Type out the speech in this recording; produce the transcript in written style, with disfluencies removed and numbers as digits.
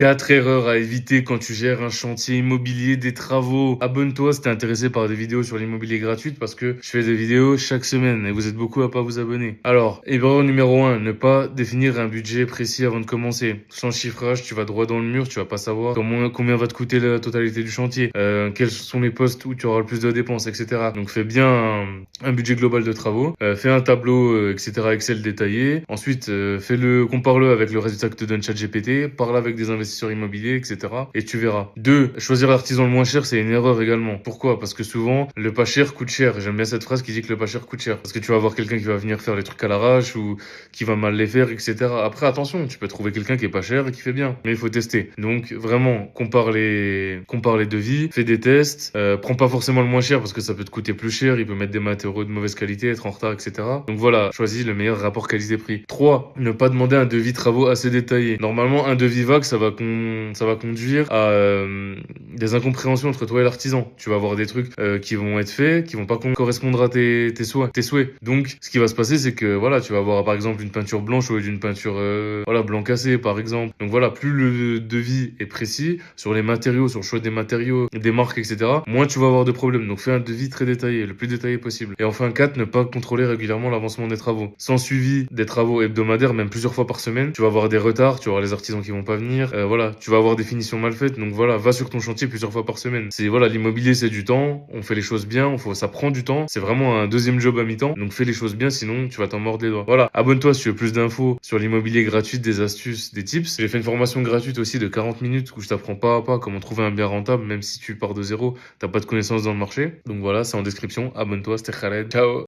4 erreurs à éviter quand tu gères un chantier immobilier, des travaux. Abonne-toi si t'es intéressé par des vidéos sur l'immobilier gratuite parce que je fais des vidéos chaque semaine et vous êtes beaucoup à pas vous abonner. Alors, erreur numéro 1, ne pas définir un budget précis avant de commencer. Sans chiffrage, tu vas droit dans le mur, tu vas pas savoir combien va te coûter la totalité du chantier, quels sont les postes où tu auras le plus de dépenses, etc. Donc fais bien un budget global de travaux, fais un tableau, etc. Excel détaillé. Ensuite, compare-le avec le résultat que te donne ChatGPT, parle avec des investisseurs immobiliers, etc. Et tu verras. 2. Choisir l'artisan le moins cher, c'est une erreur également. Pourquoi? Parce que souvent, le pas cher coûte cher. J'aime bien cette phrase qui dit que le pas cher coûte cher. Parce que tu vas avoir quelqu'un qui va venir faire les trucs à l'arrache ou qui va mal les faire, etc. Après, attention, tu peux trouver quelqu'un qui est pas cher et qui fait bien. Mais il faut tester. Donc, vraiment, compare les devis, fais des tests, prends pas forcément le moins cher parce que ça peut te coûter plus cher. Il peut mettre des matériaux de mauvaise qualité, être en retard, etc. Donc voilà, choisis le meilleur rapport qualité-prix. 3. Ne pas demander un devis travaux assez détaillé. Normalement, un devis vague, ça va conduire à des incompréhensions entre toi et l'artisan. Tu vas avoir des trucs qui vont être faits, qui vont pas correspondre à tes souhaits. Donc, ce qui va se passer, c'est que voilà, tu vas avoir par exemple une peinture blanche au lieu d'une peinture blanc cassé par exemple. Donc voilà, plus le devis est précis sur les matériaux, sur le choix des matériaux, des marques, etc., moins tu vas avoir de problèmes. Donc fais un devis très détaillé, le plus détaillé possible. Et enfin 4, ne pas contrôler régulièrement l'avancement des travaux. Sans suivi des travaux hebdomadaires, même plusieurs fois par semaine, tu vas avoir des retards, tu vas avoir les artisans qui vont pas venir, voilà, tu vas avoir des finitions mal faites. Donc voilà, va sur ton chantier plusieurs fois par semaine. C'est voilà, l'immobilier c'est du temps, on fait les choses bien, ça prend du temps, c'est vraiment un deuxième job à mi-temps. Donc fais les choses bien, sinon tu vas t'en mordre les doigts. Voilà, abonne-toi si tu veux plus d'infos sur l'immobilier gratuit, des astuces, des tips. J'ai fait une formation gratuite aussi de 40 minutes où je t'apprends pas à pas comment trouver un bien rentable, même si tu pars de zéro, t'as pas de connaissances dans le marché. Donc voilà, c'est en description. Abonne-toi, c'était Khaled. Ciao.